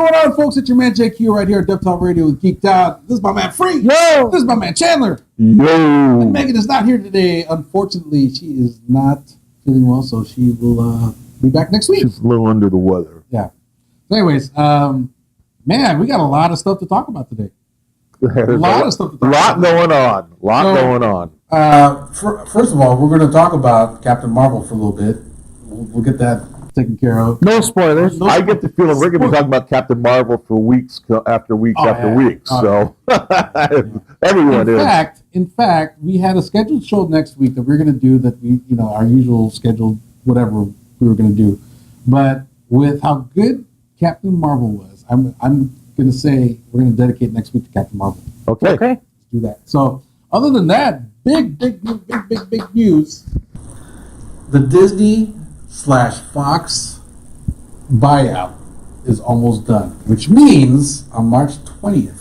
going on, folks? It's your man JQ right here at Dev Talk Radio with Geeked Out. This is my man Free. Yo. This is my man Chandler. Yo. And Megan is not here today. Unfortunately, she is not feeling well, so she will be back next week. She's a little under the weather. Yeah. So anyways, man, we got a lot of stuff to talk about today. A lot of stuff to talk about. Going on. First of all, we're going to talk about Captain Marvel for a little bit. We'll get that taken care of. No spoilers. I get the feeling we're going to be talking about Captain Marvel for weeks after weeks after weeks. So everyone is. In fact, we had a scheduled show next week that we're going to do that we, our usual scheduled whatever we were going to do. But with how good Captain Marvel was, I'm going to say we're going to dedicate next week to Captain Marvel. Okay. Let's do that. So other than that, big news. The Disney/Fox buyout is almost done, which means on March 20th,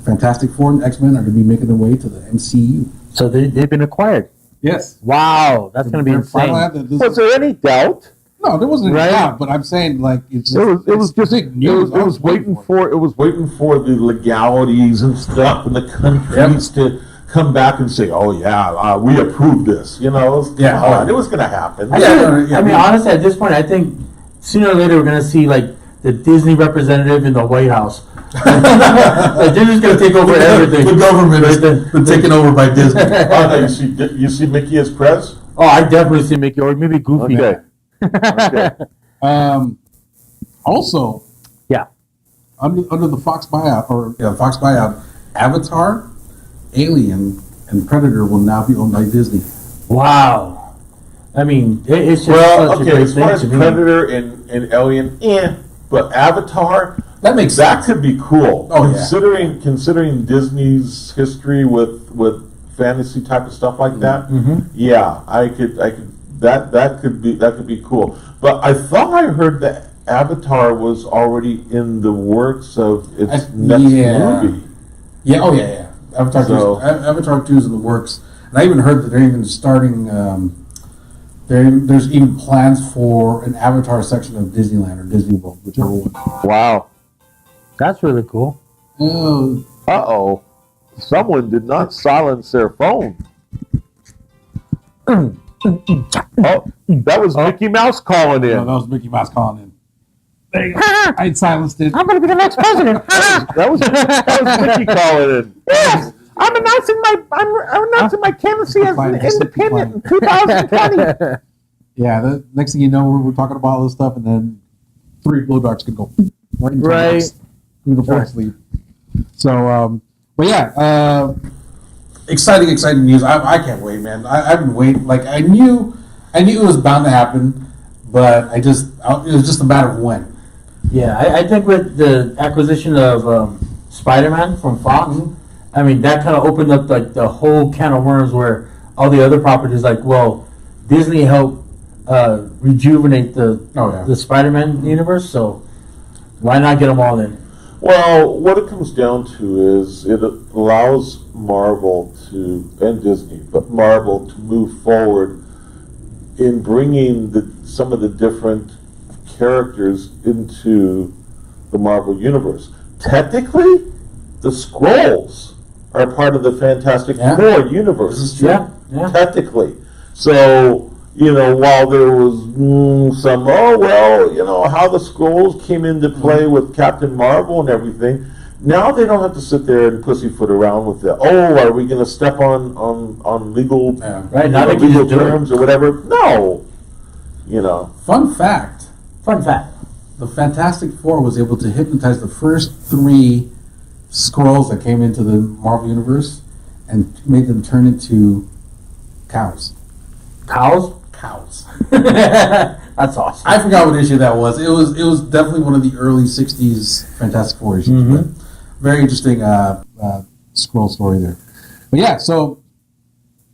Fantastic Four and X-Men are going to be making their way to the MCU. So they've been acquired. Yes. Wow, that's going to be insane. Was there any doubt? No, there wasn't any doubt, but I'm saying like it was just big news. It was waiting for the legalities and stuff in the countries to come back and say, "Oh yeah, we approve this." It was going to happen. I mean, honestly, at this point, I think sooner or later we're going to see like the Disney representative in the White House. Like they're just going to take over everything. The government has been taken over by Disney. You see Mickey as Prez? Oh, I definitely see Mickey or maybe Goofy. Okay. Also, under the Fox buyout, Avatar, Alien, and Predator will now be owned by Disney. Wow. I mean, it's just such a great as far thing as Predator and Alien, but Avatar, that could be cool. Oh, considering Disney's history with fantasy type of stuff like that. Mm-hmm. Yeah, I could that could be cool. But I thought I heard that Avatar was already in the works of its next movie. Yeah. Avatar 2 is in the works, and I even heard that they're even starting. There's even plans for an Avatar section of Disneyland or Disney World, whichever one. Wow, that's really cool. Uh-oh. Someone did not silence their phone. That was Mickey Mouse calling in. No, that was Mickey Mouse calling in. I silenced it. I'm going to be the next president. that was Mickey calling in. Yes, I'm announcing my candidacy as an independent in 2020. Yeah, the next thing you know, we're talking about all this stuff, and then 3 blow darts can go right into the fall sleep. So, but yeah, exciting news. I can't wait, man. I've been waiting. Like I knew it was bound to happen, but it was just a matter of when. Yeah, I think with the acquisition of Spider-Man from Fox, I mean that kind of opened up like the whole can of worms where all the other properties, like, well, Disney helped rejuvenate the Spider-Man universe, so why not get them all in? Well, what it comes down to is it allows Marvel and Disney, but Marvel to move forward in bringing some of the different characters into the Marvel universe. Technically, the Skrulls are part of the Fantastic Four universe. This is true. Yeah. Technically. So, while there was some, how the Skrulls came into play with Captain Marvel and everything, now they don't have to sit there and pussyfoot around with it. Oh, are we going to step on legal, legal terms or whatever? No. Fun fact. The Fantastic Four was able to hypnotize the first 3 Skrulls that came into the Marvel Universe and made them turn into cows. Cows? That's awesome. I forgot what issue that was. It was definitely one of the early 60s Fantastic Four issues. Mm-hmm. But very interesting Skrull story there. But yeah, so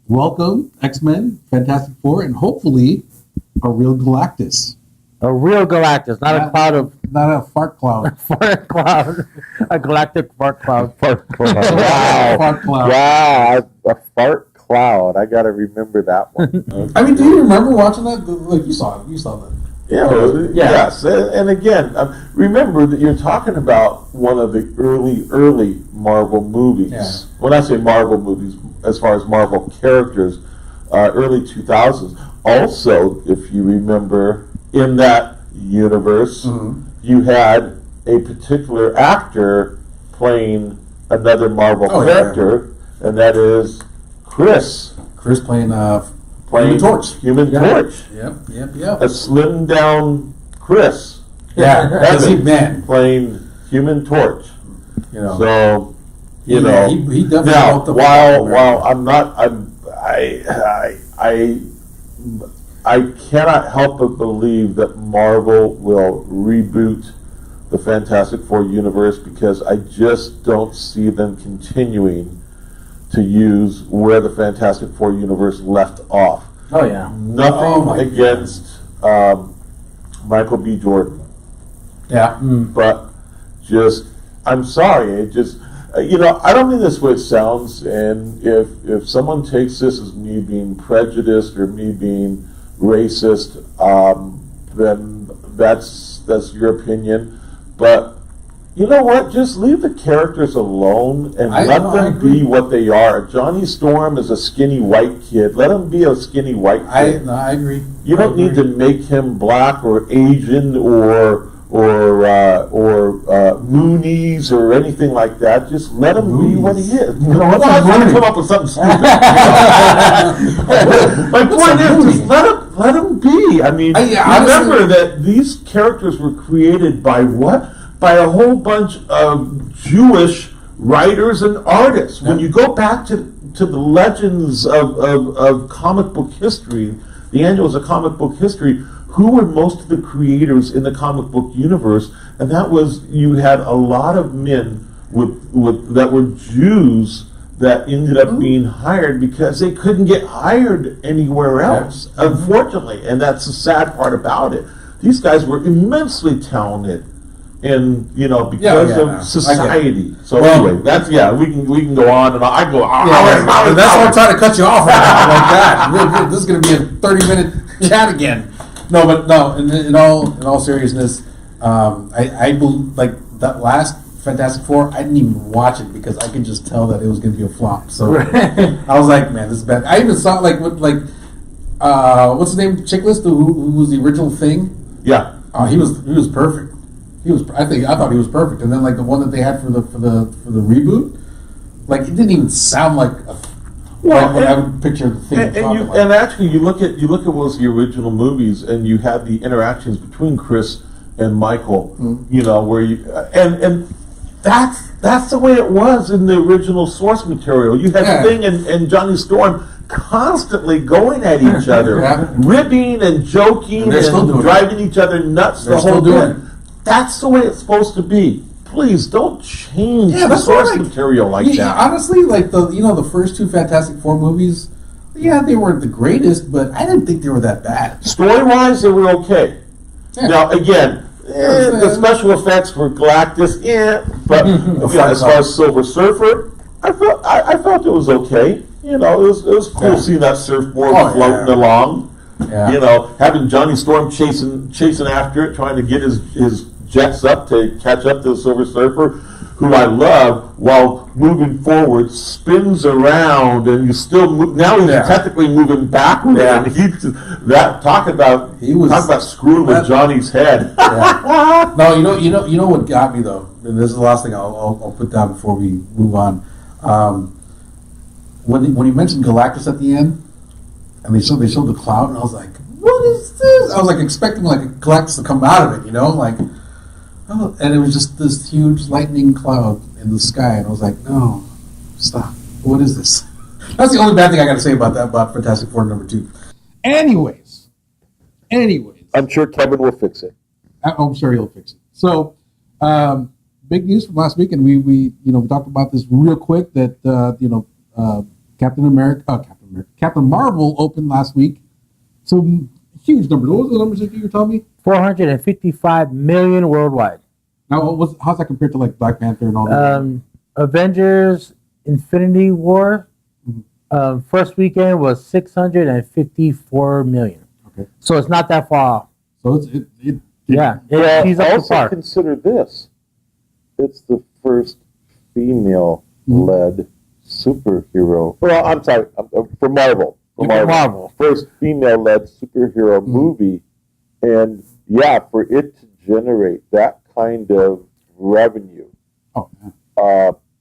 welcome, X-Men, Fantastic Four, and hopefully a real Galactus. A real Galactus, not a cloud of... Not a fart cloud. Fart cloud. A galactic fart cloud. Fart cloud. Wow. Fart cloud. Wow, a fart cloud. I got to remember that one. I mean, do you remember watching that? Like, you saw it. You saw that. Yeah, yes, and again, remember that you're talking about one of the early Marvel movies. Yeah. When I say Marvel movies, as far as Marvel characters, early 2000s. Also, if you remember, in that universe, you had a particular actor playing another Marvel character, and that is Chris. Chris playing Human Torch. Yep. A slimmed down Chris. Yeah, Evans man. playing Human Torch. You know. So, you Yeah, know. he definitely now, helped the while I'm not, I cannot help but believe that Marvel will reboot the Fantastic Four universe because I just don't see them continuing to use where the Fantastic Four universe left off. Oh yeah. Nothing against Michael B. Jordan. Yeah. But just, I'm sorry, it just, I don't mean this way it sounds, and if someone takes this as me being prejudiced or me being racist, then that's your opinion. But you know what? Just leave the characters alone and let them be what they are. Johnny Storm is a skinny white kid. Let him be a skinny white kid. I agree. You don't need to make him black or Asian or Moonies or anything like that. Just let him be what he is. I was trying to come up with something stupid. My point is, just let him be. I mean, remember that these characters were created by what? By a whole bunch of Jewish writers and artists. When you go back to the legends of comic book history, the annuals of comic book history, who were most of the creators in the comic book universe? And that was, you had a lot of men that were Jews that ended up being hired because they couldn't get hired anywhere else, unfortunately. And that's the sad part about it. These guys were immensely talented. And because of society. So anyway, that's we can go on and on. I go. That's why I'm trying to cut you off right now. Like that. This is going to be a 30-minute chat again. No, but no. In all seriousness, I believe like that last Fantastic Four. I didn't even watch it because I could just tell that it was going to be a flop. So I was like, man, this is bad. I even saw what's his name? Chicklist, who was the original Thing. Yeah. He was perfect. I thought he was perfect, and then like the one that they had for the reboot, like it didn't even sound like what I would picture the Thing. And actually, you look at what was the original movies, and you had the interactions between Chris and Michael. Where and that's the way it was in the original source material. You had Thing and Johnny Storm constantly going at each other, ribbing and joking and driving each other nuts. The whole time. That's the way it's supposed to be. Please don't change the source material like that. Honestly, like the first two Fantastic Four movies, they weren't the greatest, but I didn't think they were that bad. Story-wise, they were okay. Yeah. Now, again, the special effects for Galactus, but as far as Silver Surfer, I felt it was okay. It was cool seeing that surfboard floating along. Yeah. Having Johnny Storm chasing after it, trying to get his jets up to catch up to the Silver Surfer, who I love, while moving forward, spins around, and you still move. Now he's technically moving backward, and talk about screwing with Johnny's head. No, you know what got me though, and this is the last thing I'll put down before we move on. When you mentioned Galactus at the end, and they showed the cloud, and I was like, "What is this?" I was like expecting like a Galactus to come out of it, and it was just this huge lightning cloud in the sky, and I was like, "No, stop! What is this?" That's the only bad thing I got to say about Fantastic Four #2. Anyways, I'm sure Kevin will fix it. I'm sure he'll fix it. So, big news from last week, and we talked about this real quick that Captain Marvel opened last week. So huge numbers. What was the numbers that you were telling me? 455 million worldwide. Now, how's that compared to like Black Panther and all that? Avengers Infinity War, first weekend was 654 million. Okay. So it's not that far off. So it She's up to also par. consider this. It's the first female-led superhero. Well, I'm sorry, for Marvel. Marvel. First female-led superhero movie. And yeah, for it to generate that kind of revenue, Oh,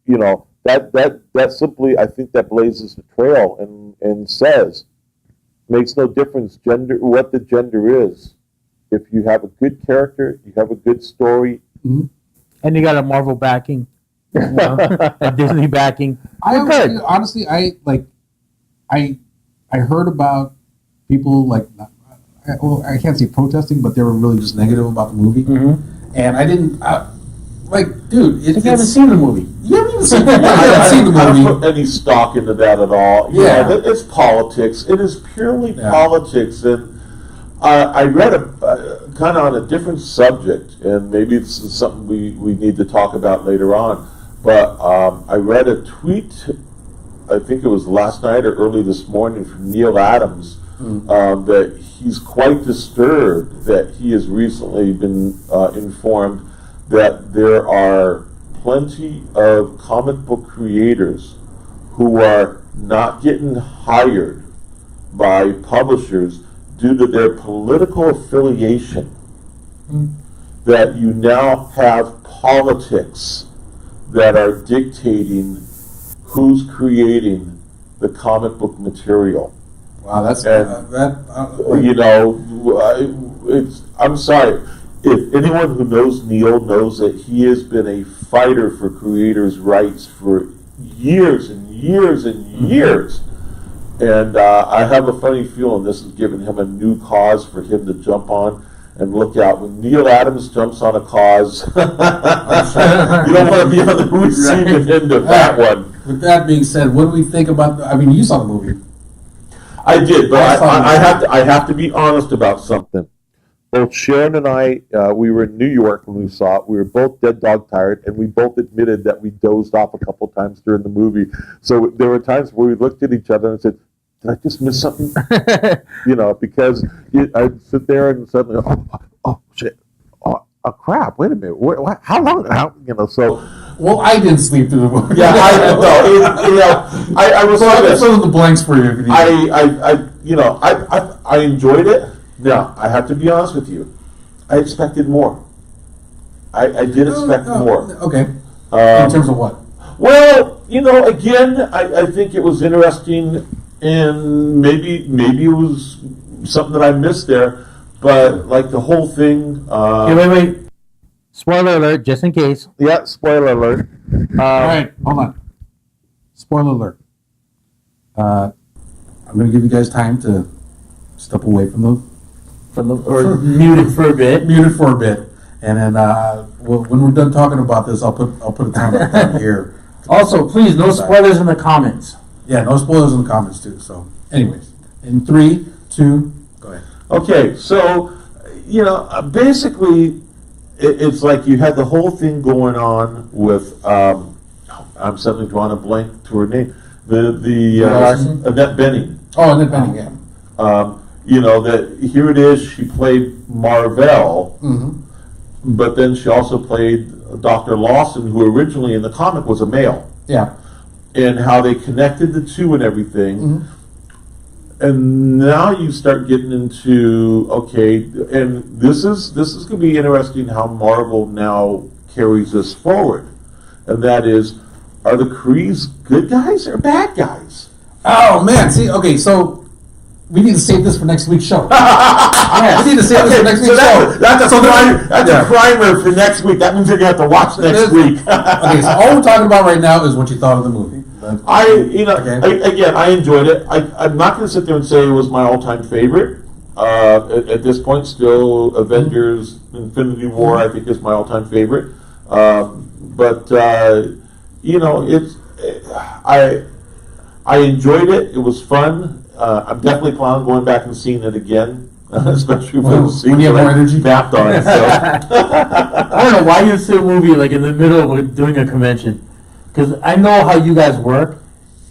yeah. that simply, I think that blazes the trail and says, makes no difference what the gender is. If you have a good character, you have a good story. And you got a Marvel backing, a Disney backing. Honestly, I heard about people I can't say protesting, but they were really just negative about the movie. And I didn't dude. You haven't seen the movie. You haven't even seen the movie. I haven't seen the I movie. don't put any stock into that at all. Yeah. It's politics. It is purely politics. And I read kind of on a different subject, and maybe it's something we need to talk about later on. But I read a tweet, I think it was last night or early this morning, from Neil Adams, that he's quite disturbed that he has recently been informed that there are plenty of comic book creators who are not getting hired by publishers due to their political affiliation. That you now have politics that are dictating who's creating the comic book material. Wow, that's I'm sorry. If anyone who knows Neil knows that he has been a fighter for creators' rights for years and years and years. And I have a funny feeling this has given him a new cause for him to jump on and look out. When Neil Adams jumps on a cause, you don't want to be on the receiving end of that one. With that being said, what do we think about? You saw the movie. I did, but I have to be honest about something. Both Sharon and I, we were in New York when we saw it. We were both dead dog tired, and we both admitted that we dozed off a couple times during the movie. So there were times where we looked at each other and said, "Did I just miss something?" Because I'd sit there and suddenly, oh shit, oh crap! Wait a minute, how long? So. Well, I didn't sleep through the movie. Yeah, I was so I can fill in the blanks for you. I enjoyed it. Now, I have to be honest with you. I expected more. I did expect more. Okay. In terms of what? Well, again, I think it was interesting, and maybe it was something that I missed there, but like the whole thing. Wait. Spoiler alert, just in case. Yeah, spoiler alert. All right, hold on. Spoiler alert. I'm going to give you guys time to step away from the mute it for a bit. Mute it for a bit, and then when we're done talking about this, I'll put a timer down here. Also, please, no spoilers in the comments. Yeah, no spoilers in the comments too. So, anyways, in 3, 2, go ahead. Okay, so basically. It's like you had the whole thing going on with I'm suddenly drawing a blank to her name. The Annette Bening. Oh, Annette Bening, yeah. That here it is. She played Marvel, but then she also played Dr. Lawson, who originally in the comic was a male. Yeah. And how they connected the two and everything. And now you start getting into and this is going to be interesting how Marvel now carries this forward, and that is, are the Krees good guys or bad guys? Oh man, see, okay, so we need to save this for next week's show. We need to save this for next week's show. That's a primer for next week. That means you're going to have to watch next week. Okay, so all we're talking about right now is what you thought of the movie. I enjoyed it. I'm not going to sit there and say it was my all-time favorite. At this point, still Avengers: Infinity War, I think, is my all-time favorite. I enjoyed it. It was fun. I'm definitely planning on going back and seeing it again, especially when you have more energy. Mapped on it. So. I don't know why you see a movie like in the middle of doing a convention. Because I know how you guys work.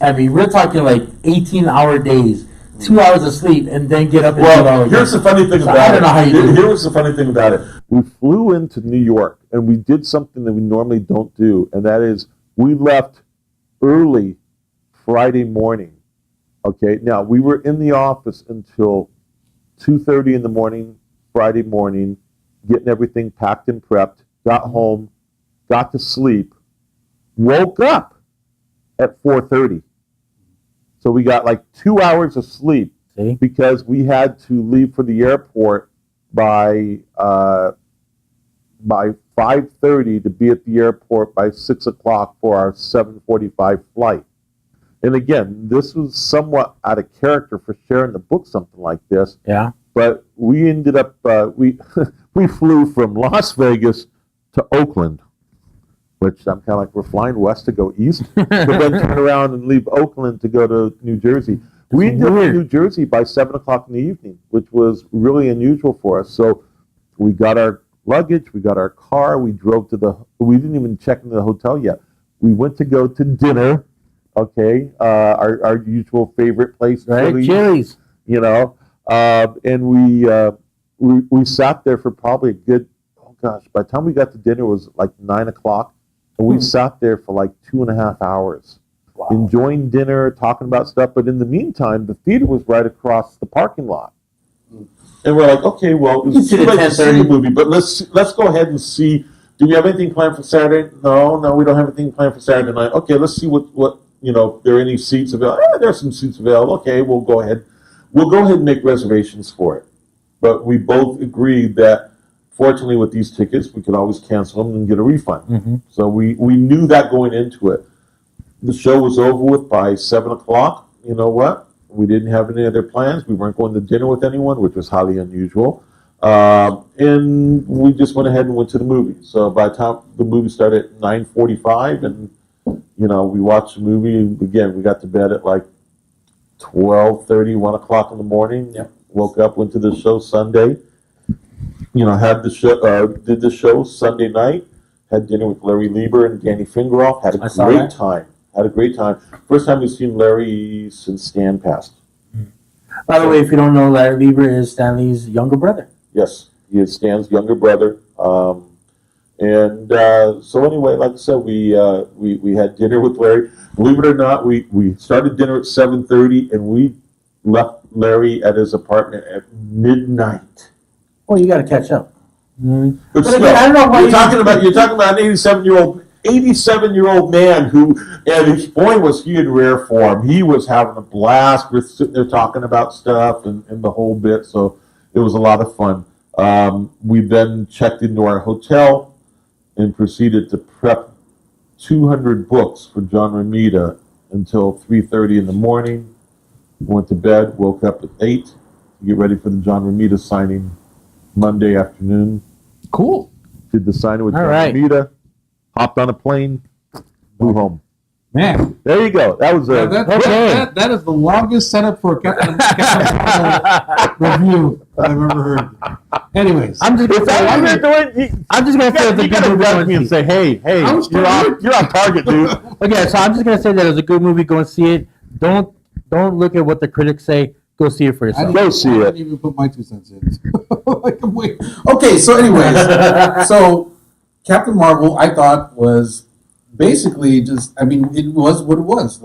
I mean, we're talking like 18-hour days 2 hours of sleep and then get up and do it all Well, again. here's the funny thing So about I don't know how you do it. Here was the funny thing about it. We flew into New York, and we did something that we normally don't do, and that is we left early Friday morning. Okay, now we were in the office until 2:30 in the morning, Friday morning, getting everything packed and prepped, got home, got to sleep, woke up at 4:30. So we got like 2 hours of sleep. See? Because we had to leave for the airport by 5:30 to be at the airport by 6 o'clock for our 7:45 flight. And again, this was somewhat out of character for sharing the book, something like this. Yeah. But we ended up we we flew from Las Vegas to Oakland, which I'm kind of like, we're flying west to go east, but then turn around and leave Oakland to go to New Jersey. We ended up in New Jersey by 7 o'clock in the evening, which was really unusual for us. So we got our luggage, we got our car, we drove to we didn't even check into the hotel yet. We went to go to dinner, okay, our usual favorite place, Right, Chili's, Chili's. you know, and we sat there for probably a good, oh gosh, by the time we got to dinner it was like 9 o'clock, and we sat there for like 2.5 hours. Wow. Enjoying dinner, talking about stuff, but in the meantime, the theater was right across the parking lot. And we're like, okay, well, it's too late to see the movie, but let's go ahead and see. Do we have anything planned for Saturday? No, we don't have anything planned for Saturday night. Okay, let's see what there are any seats available. There are some seats available. Okay, we'll go ahead and make reservations for it. But we both agreed that, fortunately, with these tickets, we could always cancel them and get a refund. Mm-hmm. So we knew that going into it. The show was over with by 7 o'clock. You know what? We didn't have any other plans. We weren't going to dinner with anyone, which was highly unusual. And we just went ahead and went to the movie. So by the time the movie started at 9:45, and we watched the movie. And again, we got to bed at like 12:30, 1 o'clock in the morning. Yep. Woke up, went to the show Sunday. Had the show, did the show Sunday night. Had dinner with Larry Lieber and Danny Fingeroff. Had a great time. Had a great time. First time we've seen Larry since Stan passed. By the way, if you don't know, Larry Lieber is Stanley's younger brother. Yes, he is Stan's younger brother. So anyway, like I said, we had dinner with Larry. Believe it or not, we started dinner at 7:30 and we left Larry at his apartment at midnight. Oh, you got to catch up. But again, I don't know why you're talking about an 87-year-old man who, and his boy was he in rare form. He was having a blast. We're sitting there talking about stuff and the whole bit. So it was a lot of fun. We then checked into our hotel and proceeded to prep 200 books for John Romita until 3:30 in the morning. Went to bed, woke up at 8 to get ready for the John Romita signing Monday afternoon. Cool. Did the signing with All John right. Romita, hopped on a plane, flew home. Man, There you go. That was that is the longest setup for a Captain review I've ever heard. Anyways, I'm just gonna say you it's a good gotta movie. rep me and say, hey, I was you're on target, dude. Okay, so I'm just gonna say that it was a good movie. Go and see it. Don't look at what the critics say. Go see it for yourself. Go see I it. didn't even put my 2 cents in. Like, I'm waiting. Okay, so anyways, so Captain Marvel, I thought was basically just, it was what it was.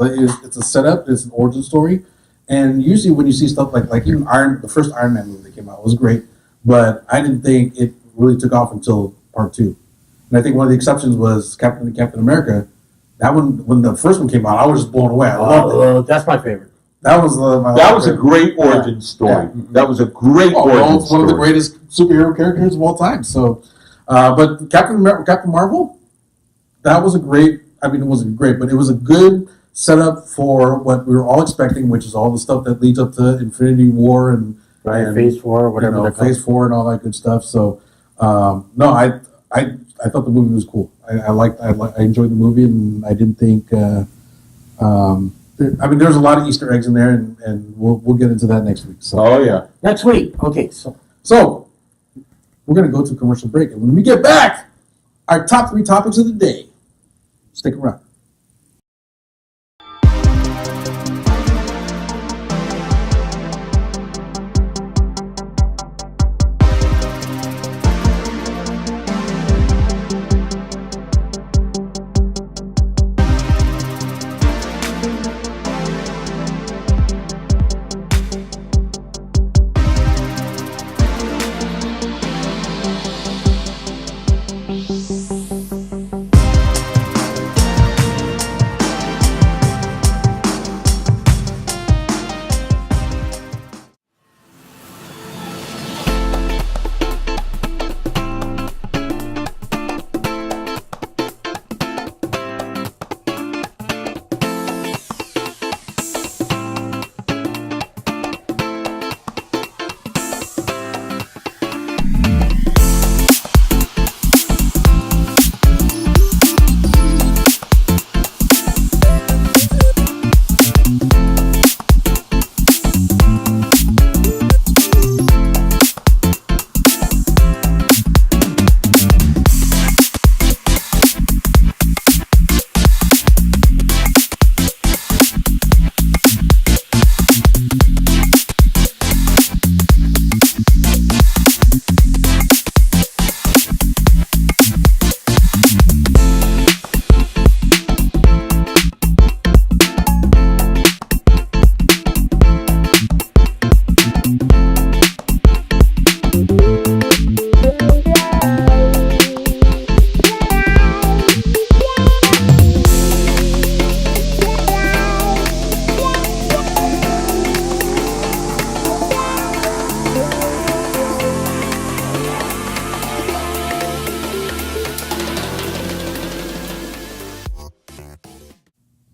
It's a setup, it's an origin story, and usually when you see stuff like even the first Iron Man movie that came out was great, but I didn't think it really took off until part 2. And I think one of the exceptions was Captain America. That one, when the first one came out, I was just blown away. I loved it. That's my favorite. That was a great origin story. Yeah. That was a great origin it's one of the greatest superhero characters of all time. So, but Captain Marvel, that was a great. It wasn't great, but it was a good setup for what we were all expecting, which is all the stuff that leads up to Infinity War and Phase 4 or whatever. Phase 4 and all that good stuff. So, no, I thought the movie was cool. I enjoyed the movie, and I didn't think. There's a lot of Easter eggs in there, and we'll get into that next week. So. Oh yeah. Next week. Okay, so we're gonna go to a commercial break, and when we get back, our top 3 topics of the day. Stick around.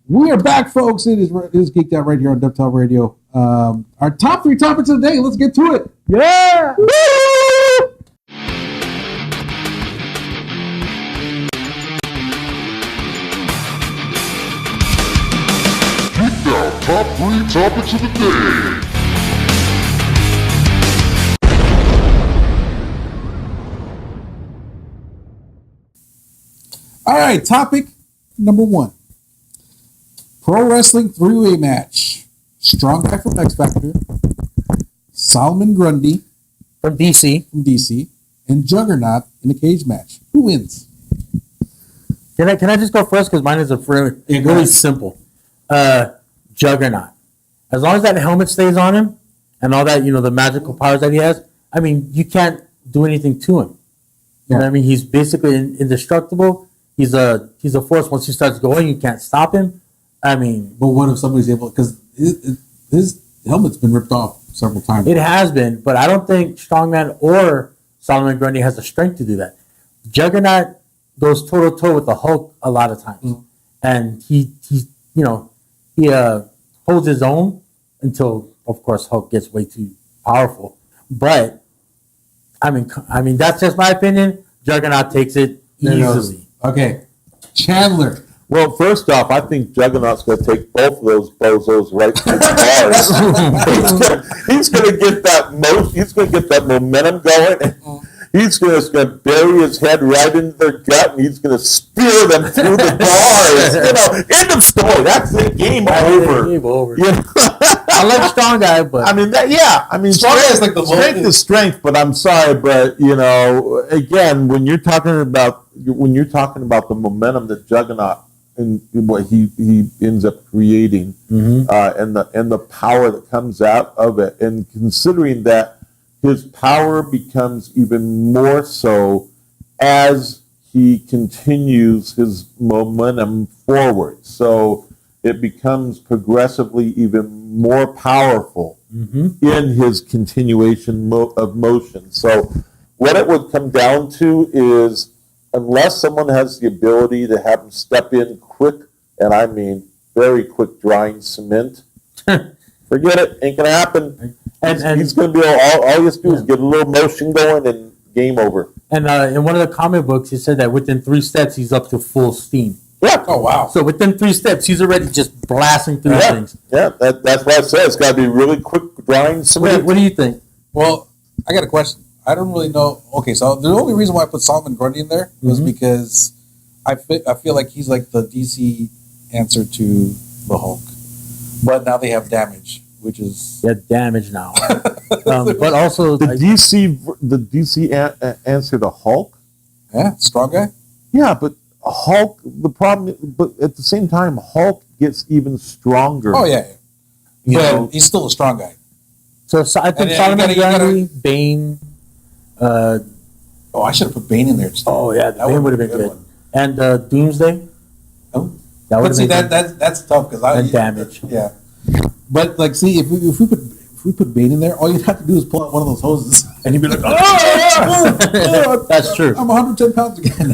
We are back, folks. It is Geeked Out right here on Dovetail Radio. Our top 3 topics of the day. Let's get to it. Yeah. Woo! Geeked Out top 3 topics of the day. All right, topic number 1. Pro Wrestling 3-way match. Strong Guy from X Factor, Solomon Grundy From DC. from DC, and Juggernaut in a cage match. Who wins? Can I just go first? Because mine is really Yeah, go really ahead. simple. Juggernaut. As long as that helmet stays on him and all that, the magical powers that he has, I mean, you can't do anything to him. You know what I mean? He's basically indestructible. He's a force. Once he starts going, you can't stop him. I mean, But what if somebody's able? Because his helmet's been ripped off several times. it has been, but I don't think Strongman or Solomon Grundy has the strength to do that. Juggernaut goes toe to toe with the Hulk a lot of times, and he holds his own until, of course, Hulk gets way too powerful. But I mean that's just my opinion. Juggernaut takes it easily. Okay, Chandler. Well, first off, I think Juggernaut's going to take both of those bozos right to the bars. He's going to get that He's going to get that momentum going. He's just going to bury his head right into their gut, and he's going to spear them through the bars. End of story. That's it. Game over. Game over. You know? I like Strong Guy, but Strong Guy is like the strength is strength. But I'm sorry, but again, when you're talking about the momentum that Juggernaut and what he ends up creating, and the power that comes out of it, and considering that his power becomes even more so as he continues his momentum forward. So it becomes progressively even more powerful in his continuation of motion. So what it would come down to is, unless someone has the ability to have him step in quick, and I mean very quick drying cement, forget it, ain't gonna happen. And he's gonna be all he has to do is get a little motion going and game over. And in one of the comic books, he said that within 3 steps, he's up to full steam. Yeah. Oh wow. So within 3 steps, he's already just blasting through things. Yeah, that's why I said it's got to be really quick drying cement. What do you think? Well, I got a question. I don't really know. Okay, so the only reason why I put Solomon Grundy in there was because I feel like he's like the DC answer to the Hulk, but now they have Damage, which is Damage now. But also, the DC answer to Hulk. Strong Guy. Yeah, but Hulk. The problem, but at the same time, Hulk gets even stronger. Oh yeah. You But know? he's still a strong guy. so I think And then Solomon you gotta- Grundy, Bane. Oh, I should have put Bane in there. Oh yeah, That Bane would have would've been been a good. good And Doomsday. Oh. That But would see, have been that's tough because I And Damage. Yeah. But like, see, if we put Bane in there, all you'd have to do is pull out one of those hoses, and he'd be like, "Oh, That's true. I'm 110 pounds again."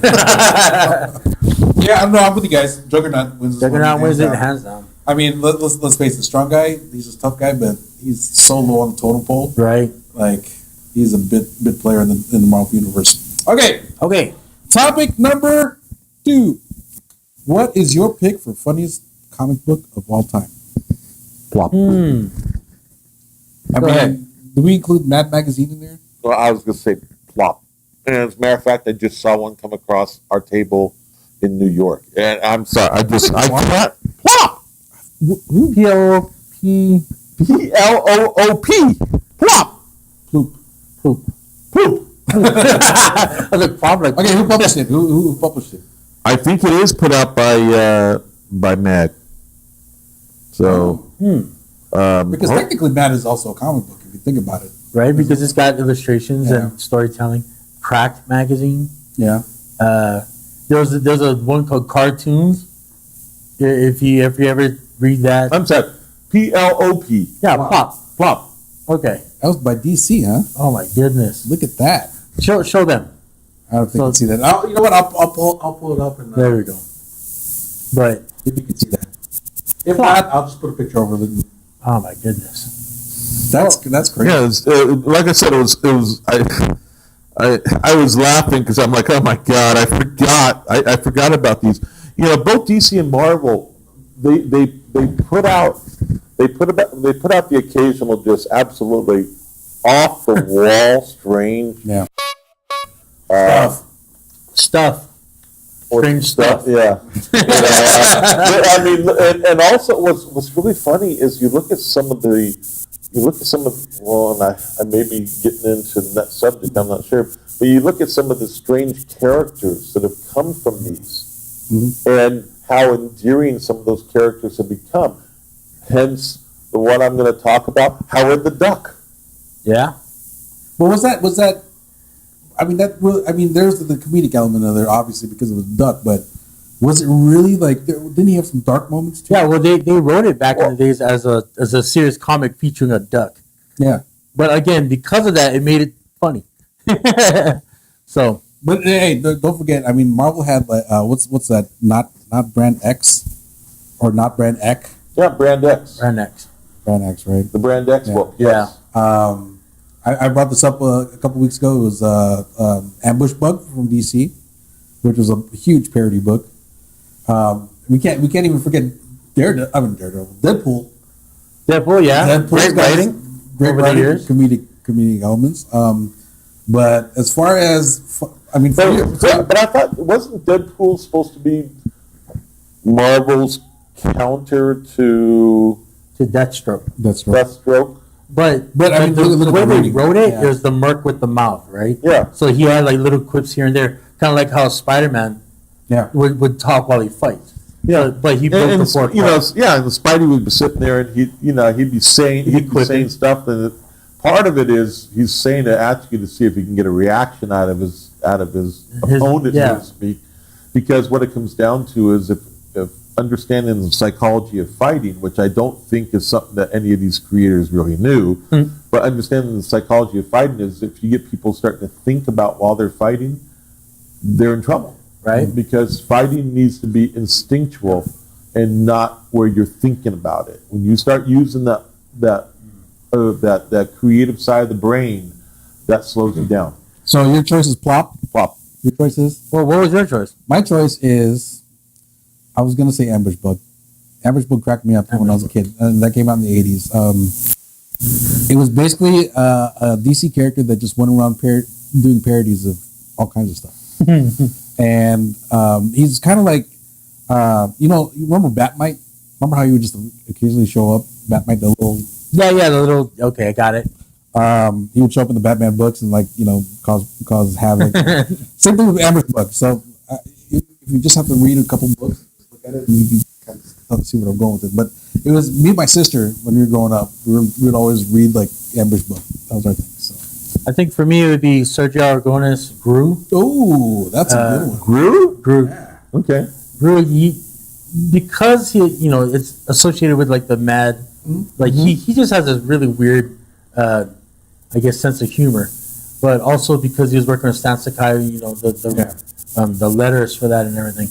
Yeah, I don't know. I'm with you guys. Juggernaut wins. This Juggernaut one, wins it down. hands down. I mean, let's face it. Strong guy. He's a tough guy, but he's so low on the totem pole. Right. Like he's a bit player in the Marvel universe. Okay. Topic number 2. What is your pick for funniest comic book of all time? Plop. I Go mean, ahead. do we include Mad Magazine in there? Well, I was going to say plop. And as a matter of fact, I just saw one come across our table in New York. And I'm sorry, I can't. Plop! P-L-O-P. P-L-O-O-P. Plop! Ploop. Poop. Poop. I was like, Bob, like, Okay, who published it? Who published it? I think it is put out by Mad. So, Because technically, Mad is also a comic book if you think about it. right? Because it's got illustrations Yeah. and storytelling. Cracked magazine. Yeah. There's a one called Cartoons. If you ever read that, I'm sorry, P-L-O-P. yeah, plop. Okay. That was by DC, huh? Oh my goodness. Look at that. Show them. I don't think So- you can see that. You know what? I'll pull it up and There we go. But if you can see that. If not, I'll just put a picture over the. Oh my goodness. That's crazy. Yeah, like I said, I was laughing because I'm like, oh my god, I forgot about these. You know, both DC and Marvel, they put out the occasional just absolutely off the wall strange Yeah. Stuff. Strange stuff. Yeah. I mean, and also what's really funny is you look at some of well, and I may be getting into that subject, I'm not sure, but you look at some of the strange characters that have come from these, and how endearing some of those characters have become. Hence, the one I'm going to talk about, Howard the Duck. Yeah. But was that? I mean, there's the comedic element of there, obviously, because it was Duck. But was it really like? Didn't he have some dark moments too? Yeah. Well, they wrote it back in the days as a serious comic featuring a duck. Yeah. But again, because of that, it made it funny. So. But hey, don't forget. I mean, Marvel had like what's that? Not Brand X, or not Brand X. Yeah, Brand X. Brand X. Brand X, right? The Brand X book. Yes. I brought this up a couple weeks ago. It was Ambush Bug from DC, which was a huge parody book. We can't even forget Daredevil, Deadpool. Deadpool, yeah. Deadpool's Great got writing. Great over writing, the years. comedic elements. But as far as But I thought, wasn't Deadpool supposed to be Marvel's counter to Deathstroke. that's right. Deathstroke? But I mean, the look at way the they reading. wrote it Yeah. is the Merc with the mouth, right? Yeah. So he had like little quips here and there, kind of like how Spider-Man Yeah. would talk while he fights. Yeah. But he broke the fourth wall. and the Spidey would be sitting there, and he'd be saying stuff, and part of it is he's saying to ask you to see if he can get a reaction out of his opponent, so to speak. Because what it comes down to is if understanding the psychology of fighting, which I don't think is something that any of these creators really knew, but understanding the psychology of fighting is if you get people starting to think about while they're fighting, they're in trouble. Right. Because fighting needs to be instinctual and not where you're thinking about it. When you start using that creative side of the brain, that slows you down. So your choice is Plop. Plop. Your choice is? Well, what was your choice? My choice is, I was going to say Ambush Bug. Ambush Bug cracked me up when I was a kid, and that came out in the 80s. It was basically a DC character that just went around doing parodies of all kinds of stuff. And he's kind of like, you remember Batmite? Remember how he would just occasionally show up? Batmite, the little... Yeah, the little... Okay, I got it. He would show up in the Batman books and cause havoc. Same thing with Ambush Bug. So if you just have to read a couple books, look at it, and you can kind of see where I'm going with it. But it was me and my sister when we were growing up. We'd always read like Ambush Bug. That was our thing. So I think for me it would be Sergio Aragonés Gru. oh, that's a good one. Gru? Yeah. Okay. Gru, because he, it's associated with like the mad, like he just has a really weird, I guess, sense of humor. But also because he was working with Stan Sakai, the letters for that and everything.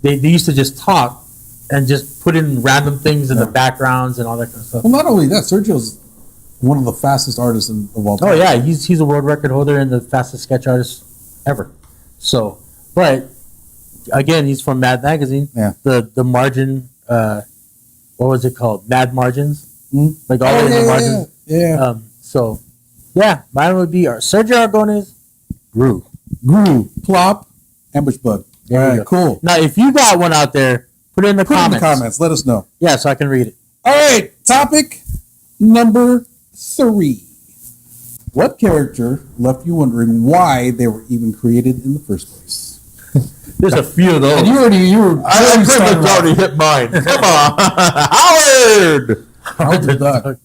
They used to just talk and just put in random things in the backgrounds and all that kind of stuff. Well, not only that, Sergio's one of the fastest artists of all time. Oh yeah, he's a world record holder and the fastest sketch artist ever. So, but again, he's from Mad Magazine. Yeah. The margin, what was it called? Mad Margins. Like all in the margins. Yeah. So, yeah, mine would be Sergio Aragonés Gru. Plop, Ambush Bug. There All you right, go. cool. Now, if you got one out there, put it in the Put it in comments. the comments. Let us know. Yeah, so I can read it. All right, topic number 3. What character left you wondering why they were even created in the first place? There's a few of those. And you were I pretty much already hit mine. Come on. Howard! Howard the Duck.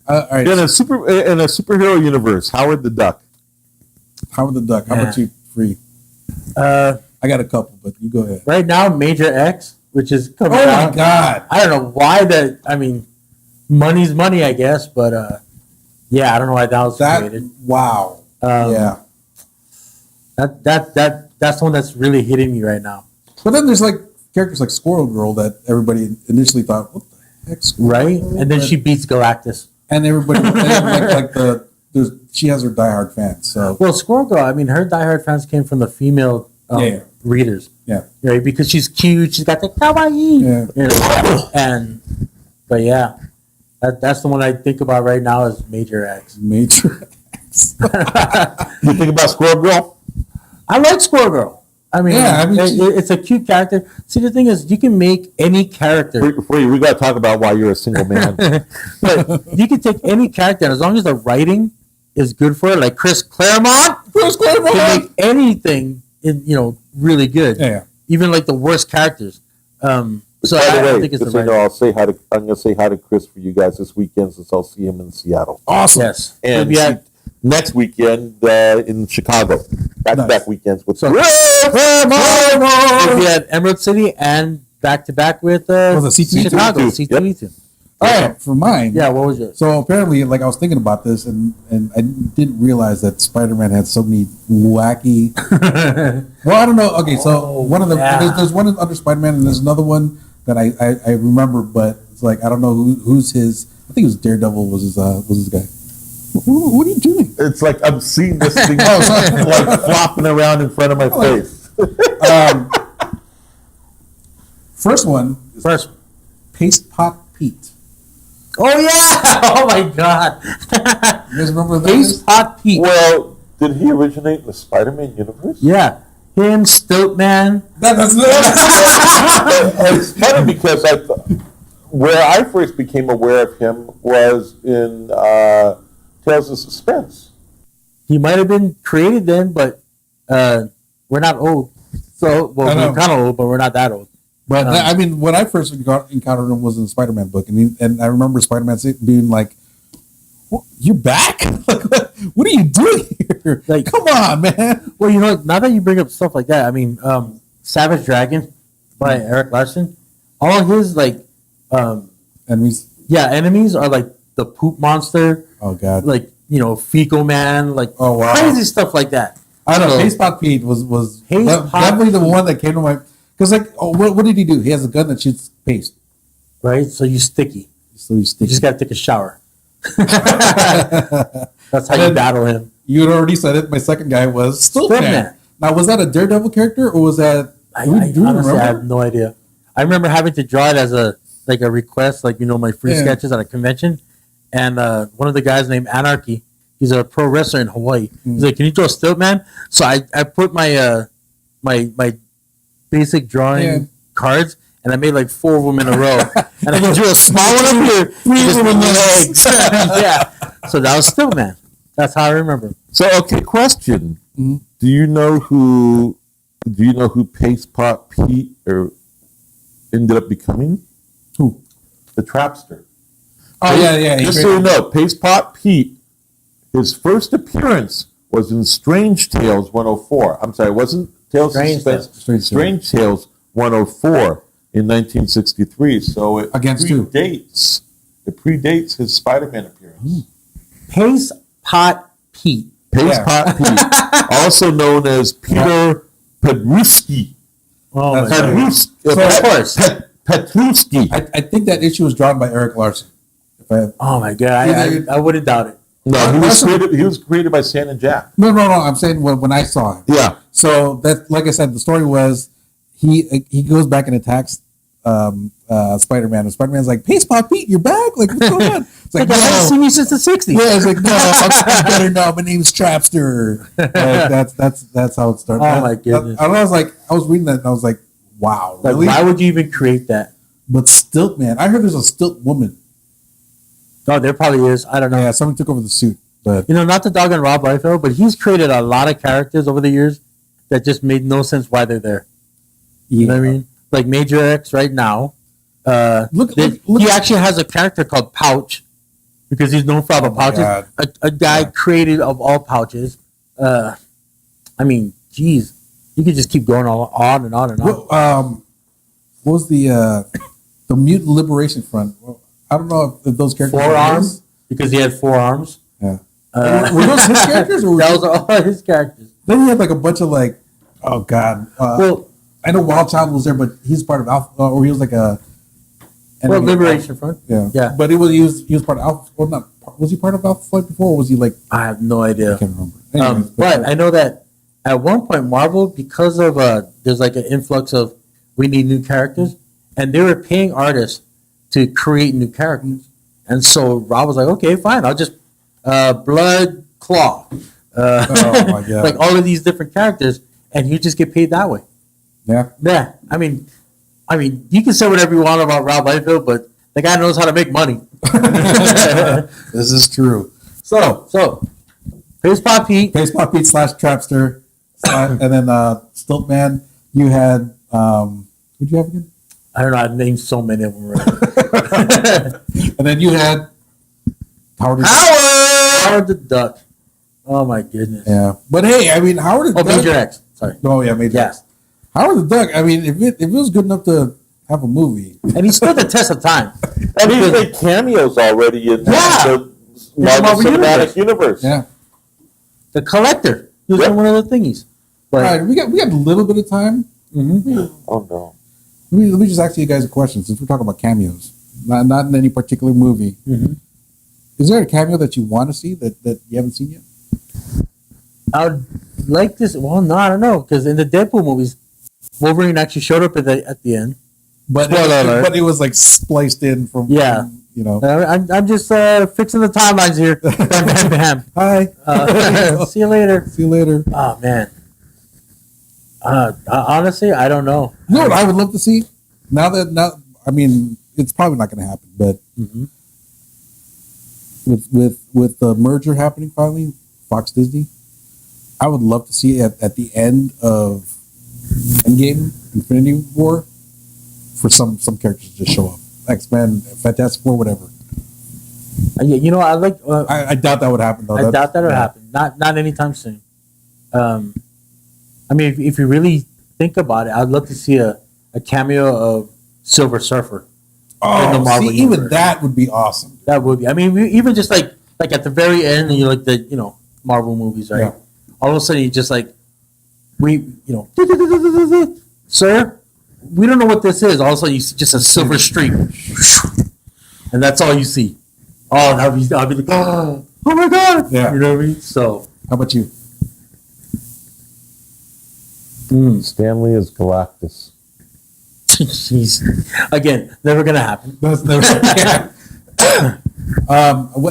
All right, In a superhero universe, Howard the Duck. Howard the Duck. How about you, Free? I got a couple, but you go ahead. Right now, Major X, which is coming Oh out. my God! I don't know why that. I mean, money's money, I guess, but yeah, I don't know why that was created. Wow. Yeah. That's the one that's really hitting me right now. But then there's like characters like Squirrel Girl that everybody initially thought, what the heck, Squirrel Right? Girl? And then she beats Galactus. And everybody she has her diehard fans. So Well, Squirrel Girl, I mean, her diehard fans came from the female Yeah. readers. yeah, Right? Because she's cute. She's got the kawaii. Yeah. You know, but yeah, that's the one I think about right now is Major X. Major X. You think about Squirrel Girl? I like Squirrel Girl. I mean, she- it's a cute character. See, the thing is, you can make any character. We got to talk about why you're a single man. But you can take any character, and as long as the writing is good for it, like Chris Claremont can make anything, really good. Yeah. Even like the worst characters. So By I the way, think it's the just so you know, right. I'm going to say hi to Chris for you guys this weekend since I'll see him in Seattle. Awesome. Yes. And We'll be at- next weekend in Chicago. Back-to-back Nice. weekends with So- Chris Claremont! we'll be at Emerald City and back to back with C2E2? Chicago. Yep. C2E2. Oh, yeah, for mine. Yeah, what was yours? So apparently, like I was thinking about this, and I didn't realize that Spider-Man had so many wacky. Well, I don't know. Okay, so one of the there's one under Spider-Man, and there's another one that I remember, but it's like I don't know who's his. I think it was Daredevil was his guy. What are you doing? It's like I'm seeing this thing sorry. like flopping around in front of my face. First one is First. Paste Pot Pete. Oh, yeah! Oh, my God. You guys remember that? Ace Hot Pete. Well, did he originate in the Spider-Man universe? Yeah. Him, Stiltman. That's It's funny because where I first became aware of him was in Tales of Suspense. He might have been created then, but we're not old. So, well, I know. we're kind of old, but we're not that old. But I mean, when I first encountered him was in the Spider-Man book, and I remember Spider-Man being like, "You're back? What are you doing here? Like, come on, man!" Well, now that you bring up stuff like that, I mean, Savage Dragon by Eric Larson, all his, enemies are like the poop monster, Oh God! like, fecal man, like Oh, wow. crazy stuff like that. I don't know. So- Paste Pot Pete was Paste Pot definitely the one that came to my because what did he do? He has a gun that shoots paste, Right? So you sticky. so he's You sticking. just got to take a shower. That's how you then- battle him. You had already said it. My second guy was Stiltman. Stiltman. Now, was that a Daredevil character or was that? I do you honestly, remember? I have no idea. I remember having to draw it as a request, my free Yeah. sketches at a convention, and one of the guys named Anarchy, he's a pro wrestler in Hawaii. He's like, "Can you draw Stiltman?" So I put my my basic drawing Yeah. cards, and I made like 4 of them in a row, and I drew a small one up here, 3 just little legs. Yeah, so that was Stiltman. That's how I remember. So, okay, question: Mhm. Do you know who Paste Pot Pete ended up becoming? Who? The Trapster. Oh yeah. Just so you know, Paste Pot Pete, his first appearance was in Strange Tales 104. I'm sorry, it wasn't Tales of Strange Suspense. Tales. Strange Tales 104 in 1963. So it Against who? predates his Spider-Man appearance. Pace Pot Pete. Paste Yeah. Pot Pete, also known as Peter Petruski. Oh my That's god! right. So, of course. Petruski. I think that issue was drawn by Eric Larson. If I Oh my god! I wouldn't doubt it. No, he was created by Stan and Jack. no. I'm saying when I saw it. Yeah. So that, like I said, the story was he goes back and attacks Spider-Man, and Spider-Man's like, "Paste Pot Pete, you're back! Like, what's going on?" It's like, I haven't seen you since the '60s. Yeah, it's like, no, I'm better now. My name's Trapster. Like, that's how it started. Oh, my goodness. I was reading that and I was like, wow, Like, really? why would you even create that? But Stilt Man, I heard there's a Stilt woman. Oh, there probably is. I don't know. Yeah, someone took over the suit, but Not to dog on Rob Liefeld, but he's created a lot of characters over the years that just made no sense why they're there. You know what I mean? Like Major X right now. Look, He actually has a character called Pouch because he's known for all the Oh my pouches. God. A guy created of all pouches. I mean, geez, you could just keep going on and on and on. what was the Mutant Liberation Front? Well, I don't know if those characters were Forearms his. because he had 4 arms. Yeah. Were those his characters or were That was all his characters. then he had like a bunch of like, oh god, Well, I know Wild Child was there, but he's part of Alpha, or he was like a. Liberation Front. Yeah. But he was part of Alpha. Or not? Was he part of Alpha Flight before, or was he like? I have no idea. I can't remember. Anyways, but I know that at one point Marvel, because of there's like an influx of we need new characters, and they were paying artists to create new characters, and so Rob was like, okay, fine, I'll just Blood Claw, oh my God. like all of these different characters, and you just get paid that way. Yeah. Yeah, I mean, you can say whatever you want about Rob Liefeld, but the guy knows how to make money. This is true. So, Face Pop Pete. Face Pop Pete / Trapster, and then Stiltman. You had who'd you have again? I don't know. I've named so many of them. Right? And then you had Howard. Howard the Duck. Oh my goodness. Yeah, but hey, I mean Howard the Duck. Major X. Sorry. Oh yeah, Major X. Howard the Duck. I mean, if it was good enough to have a movie, and he stood the test of time. And he's made cameos already in the Marvel Marvel Cinematic Universe. Yeah. The Collector. He was in one of the thingies. But, all right, we got a little bit of time. Mm-hmm. Oh no. Let me just ask you guys a question since we're talking about cameos, not in any particular movie. Mm-hmm. Is there a cameo that you want to see that you haven't seen yet? I would like this. Well, no, I don't know, because in the Deadpool movies, Wolverine actually showed up at the end. But it was like spliced in from you know. I'm just fixing the timelines here. Bam, bam, bam. Hi. See you later. See you later. Oh man. Honestly, I don't know. You know what I would love to see? I mean, it's probably not going to happen, but with the merger happening finally, Fox Disney, I would love to see at the end of Endgame, Infinity War, for some characters to just show up. X-Men, Fantastic Four, whatever. You know, I like. I doubt that would happen though. I doubt that would happen. Not anytime soon. I mean, if you really think about it, I'd love to see a cameo of Silver Surfer. Oh, in the Marvel universe. Even that would be awesome. That would be. I mean, even just like at the very end, and you like the Marvel movies, right? Yeah. All of a sudden, you just like sir, we don't know what this is. All of a sudden, you see just a silver streak, and that's all you see. Oh, I'll be like, oh my God! Yeah, you know what I mean. So, how about you? Stanley is Galactus. Jeez. Again, never gonna happen. That's never gonna happen.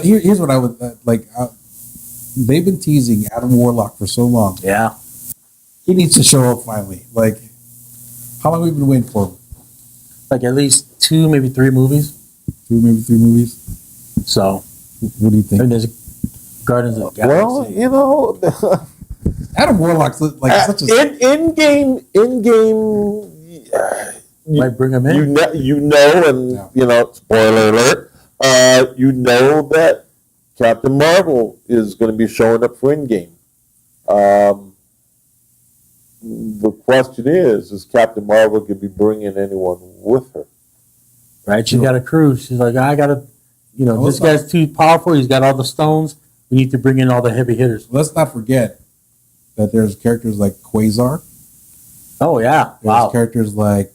Here's what I would like. They've been teasing Adam Warlock for so long. Yeah. He needs to show up finally. Like, how long have we been waiting for him? Like at least 2, maybe 3 movies. 2, maybe 3 movies. So, what do you think? I mean, there's Guardians of the Galaxy. Well, Adam Warlock's like such a in game. Might bring him in. Spoiler alert. You know that Captain Marvel is going to be showing up for Endgame. The question is Captain Marvel going to be bringing anyone with her? Right? She's got a crew. She's like, I got to, this guy's too powerful. He's got all the stones. We need to bring in all the heavy hitters. Let's not forget that there's characters like Quasar. Oh, yeah. There's characters like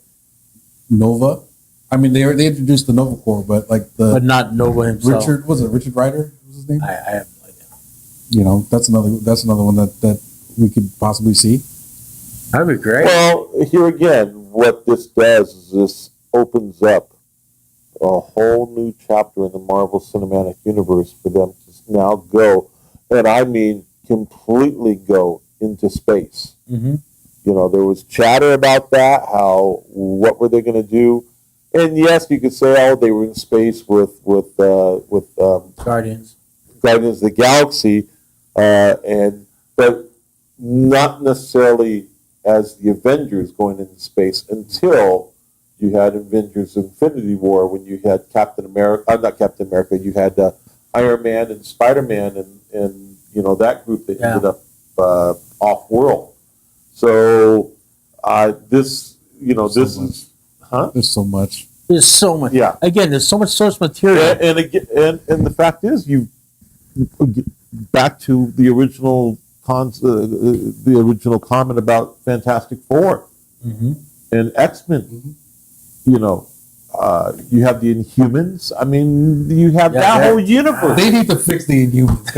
Nova. I mean, they introduced the Nova Corps, but but not Nova himself. Richard Rider? Was his name? I have no idea. That's another one that we could possibly see. That'd be great. Well, here again, what this does is this opens up a whole new chapter in the Marvel Cinematic Universe for them to now go, and I mean completely go into space. Mm-hmm. There was chatter about that. What were they going to do? And yes, you could say, they were in space with Guardians of the Galaxy, but not necessarily as the Avengers going into space until you had Avengers Infinity War, when you had Captain America, not Captain America, you had Iron Man and Spider-Man and that group that ended up off-world. So this is There's so much. There's so much. Yeah. Again, there's so much source material. And the fact is, you back to the original comment about Fantastic Four. and X-Men. You know, you have the Inhumans. I mean, you have that whole universe. They need to fix the Inhumans.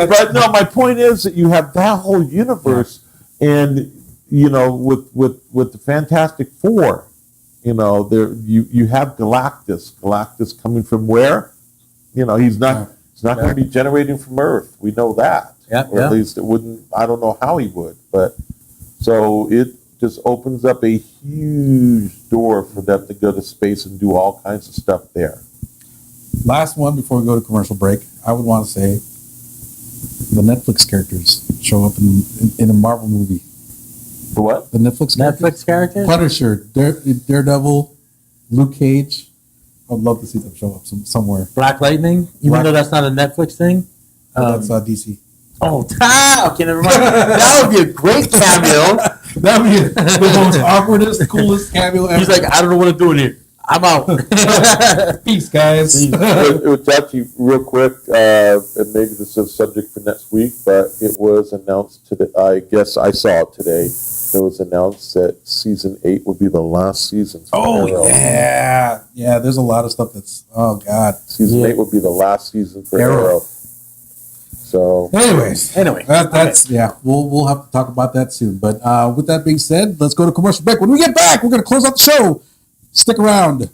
But no, my point is that you have that whole universe, and you know, with the Fantastic Four, you know, there you have Galactus. Galactus coming from where? You know, he's not going to be generating from Earth. We know that. Or at least it wouldn't. I don't know how he would, but so it just opens up a huge door for them to go to space and do all kinds of stuff there. Last one before we go to commercial break, I would want to say the Netflix characters show up in a Marvel movie. For what? The Netflix characters? Punisher, Daredevil, Luke Cage. I'd love to see them show up somewhere. Black Lightning, even though that's not a Netflix thing. That's DC. Oh, okay, never mind. That would be a great cameo. That would be the most awkwardest, coolest cameo ever. He's like, I don't know what I'm doing here. I'm out. Peace, guys. It was actually real quick, and maybe this is a subject for next week, but it was announced today. I guess I saw it today. It was announced that season 8 would be the last season. Oh, yeah. There's a lot of stuff that's, oh, God. Season 8 would be the last season for Arrow. So, anyway, that's We'll have to talk about that soon. But with that being said, let's go to commercial break. When we get back, we're going to close out the show. Stick around.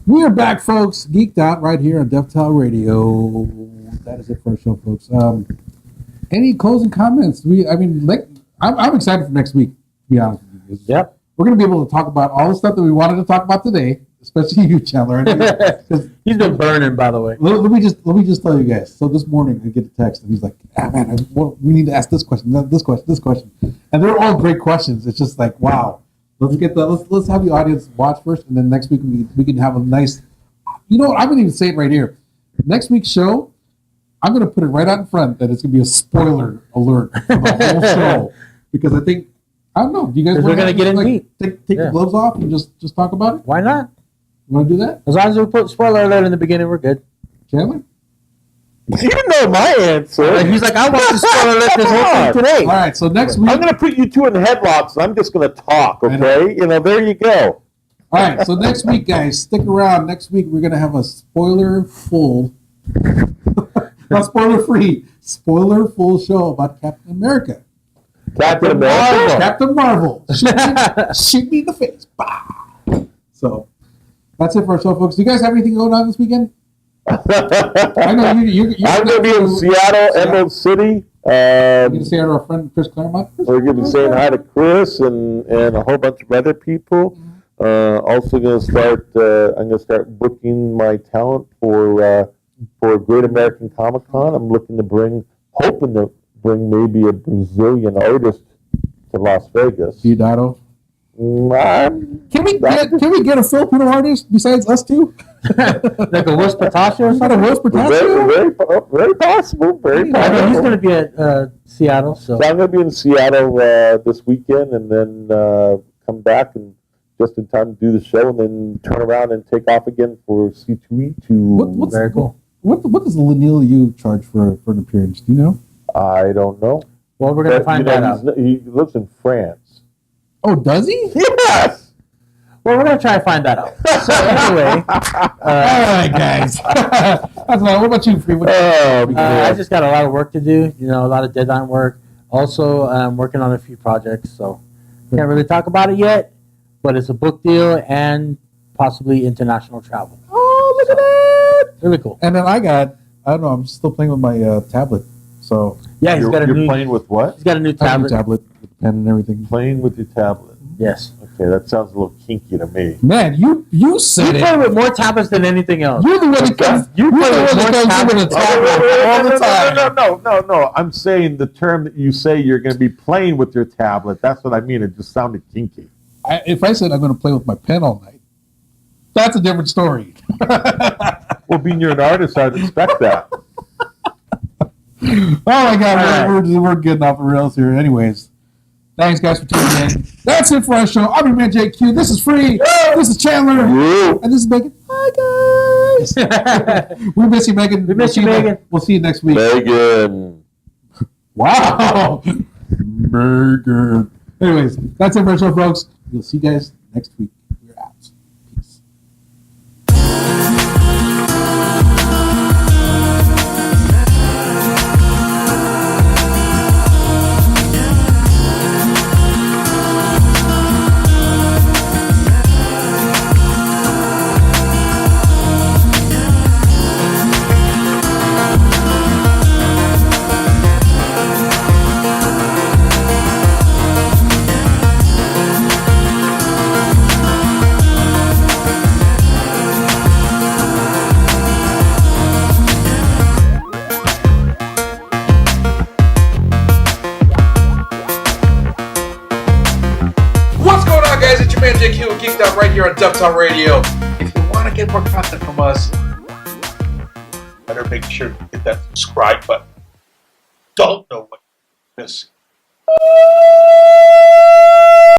We are back, folks. Geeked Out right here on DevTel Radio. That is it for our show, folks. Any closing comments? I'm excited for next week, to be honest with you. Yep. We're going to be able to talk about all the stuff that we wanted to talk about today, especially you, Chandler. He's been burning, by the way. Let me just tell you guys. So this morning I get a text and he's like, man, we need to ask this question, this question. And they're all great questions. It's just like, wow. Let's have the audience watch first, and then next week we can have a nice. You know what? I'm gonna even say it right here. Next week's show, I'm gonna put it right out in front that it's gonna be a spoiler alert for the whole show, because I think I don't know. Do you guys? We're gonna get in deep. Take the gloves off and just talk about it. Why not? You want to do that? As long as we put spoiler alert in the beginning, we're good. Chandler? You know my answer. He's like, I want to spoiler alert this whole thing today. All right, so next week I'm going to put you two in headlocks, and I'm just going to talk. Okay, there you go. All right, so next week, guys, stick around. Next week, we're going to have a spoiler-full, not spoiler-free, spoiler-full show about Captain America. Captain America? Captain Marvel. Shoot me in the face. Bah. So, that's it for our show, folks. Do you guys have anything going on this weekend? I know I'm going to be in Seattle, Emerald City, We're going to say hi to our friend Chris Claremont. We're going to be saying hi to Chris and a whole bunch of other people. Also going to start. I'm going to start booking my talent for Great American Comic Con. I'm hoping to bring maybe a Brazilian artist to Las Vegas. Didato. Can we get a Filipino artist besides us two? Like a Will Patasio or Not a something? Rose Patazio? Very possible. Very I know he's possible. going to be at Seattle, so. So I'm going to be in Seattle this weekend, and then come back and just in time to do the show, and then turn around and take off again for C2E2. Very cool. What does Lanil you charge for an appearance? Do you know? I don't know. Well, we're going to find that out. He lives in France. Oh, does he? Yes. Well, we're going to try and find that out. So anyway, All right, guys. That's what about you, Free? I just got a lot of work to do, a lot of deadline work. Also, I'm working on a few projects, so can't really talk about it yet, but it's a book deal and possibly international travel. Oh, look at that! Really cool. And then I don't know, I'm still playing with my tablet. So Yeah, he's got a You're new playing with what? he's got a new I have a tablet. tablet with pen and everything. Playing with your tablet. Yes. Okay, that sounds a little kinky to me. Man, you said You it. play with more tablets than anything else. You're the one that comes. You're the one that comes with a tablet all the time. No. I'm saying the term that you say you're going to be playing with your tablet. That's what I mean. It just sounded kinky. If I said I'm going to play with my pen all night, that's a different story. Well, being you're an artist, I'd expect that. Oh my God, we're getting off the rails here. Anyways, thanks guys for tuning in. That's it for our show. I'm your man JQ. This is Free. This is Chandler. And this is Megan. Hi guys. We miss you, Megan. We miss you, Megan. We'll see you next week. Megan. Wow. Megan. Anyways, that's it for our show, folks. We'll see you guys next week. We're out. Peace. What's going on, guys? It's your man JQ with Geeked Out right here on Dubtown Radio. If you want to get more content from us, better make sure to hit that subscribe button. Don't know what you're missing.